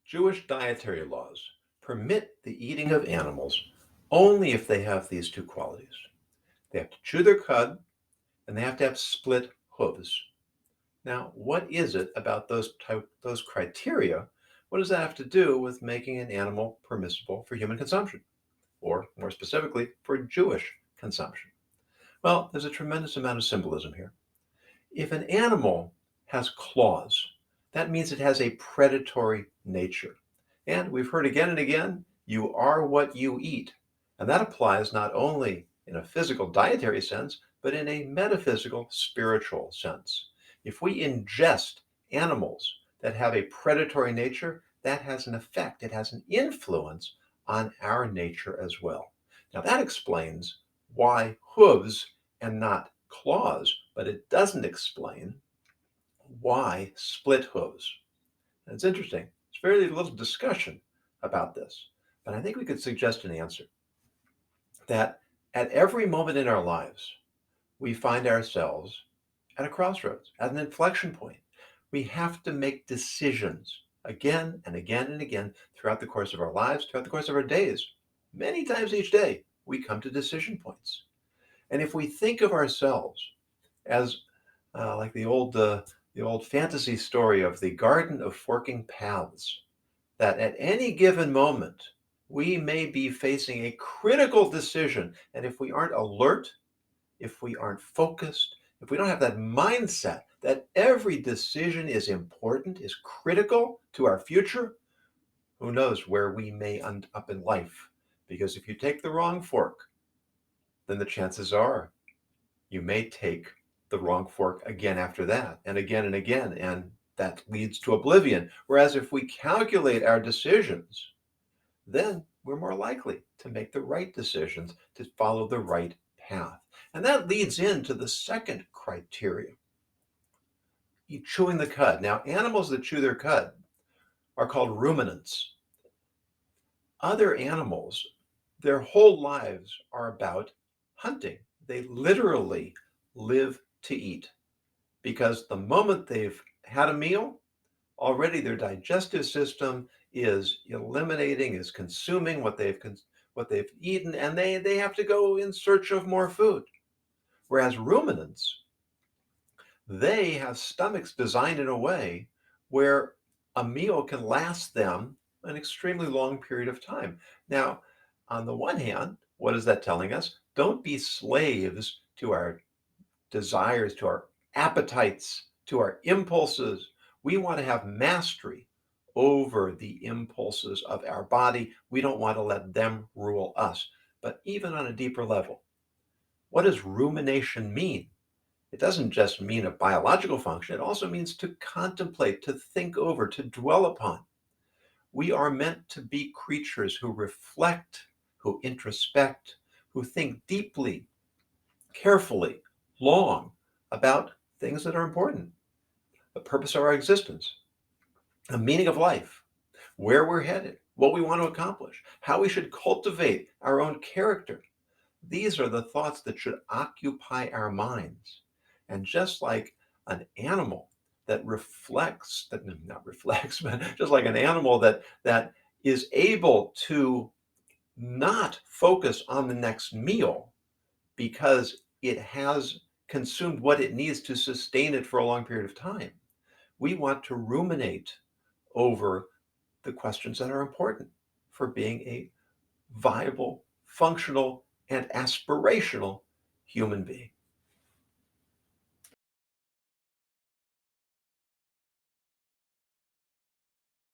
Jewish dietary laws permit the eating of animals only if they have these two qualities. They have to chew their cud and they have to have split hooves. Now, what is it about those criteria? What does that have to do with making an animal permissible for human consumption, or more specifically, for Jewish consumption? Well, there's a tremendous amount of symbolism here. If an animal has claws, that means it has a predatory nature. And we've heard again and again, you are what you eat. And that applies not only in a physical dietary sense, but in a metaphysical spiritual sense. If we ingest animals that have a predatory nature, that has an effect, it has an influence on our nature as well. Now that explains why hooves and not claws, but it doesn't explain why split hooves. And it's interesting. There's very little discussion about this, but I think we could suggest an answer that at every moment in our lives, we find ourselves at a crossroads, at an inflection point. We have to make decisions again and again and again throughout the course of our lives, throughout the course of our days. Many times each day, we come to decision points. And if we think of ourselves as like the old fantasy story of the Garden of Forking Paths, that at any given moment we may be facing a critical decision, and if we aren't alert, if we aren't focused, if we don't have that mindset that every decision is important, is critical to our future, who knows where we may end up in life? Because if you take the wrong fork, then the chances are you may take the wrong fork again after that, and again, and that leads to oblivion. Whereas if we calculate our decisions, then we're more likely to make the right decisions, to follow the right path. And that leads into the second criteria, chewing the cud. Now, animals that chew their cud are called ruminants. Other animals, their whole lives are about hunting. They literally live to eat, because the moment they've had a meal, already their digestive system is eliminating, is consuming what they've eaten, and they have to go in search of more food. Whereas ruminants, they have stomachs designed in a way where a meal can last them an extremely long period of time. Now, on the one hand, what is that telling us? Don't be slaves to our desires, to our appetites, to our impulses. We want to have mastery over the impulses of our body. We don't want to let them rule us. But even on a deeper level, what does rumination mean? It doesn't just mean a biological function. It also means to contemplate, to think over, to dwell upon. We are meant to be creatures who reflect, who introspect, who think deeply, carefully, long about things that are important, the purpose of our existence, the meaning of life, where we're headed, what we want to accomplish, how we should cultivate our own character. These are the thoughts that should occupy our minds. And just like an animal that reflects, that not reflects, but just like an animal that is able to not focus on the next meal because it has consumed what it needs to sustain it for a long period of time. We want to ruminate over the questions that are important for being a viable, functional, and aspirational human being.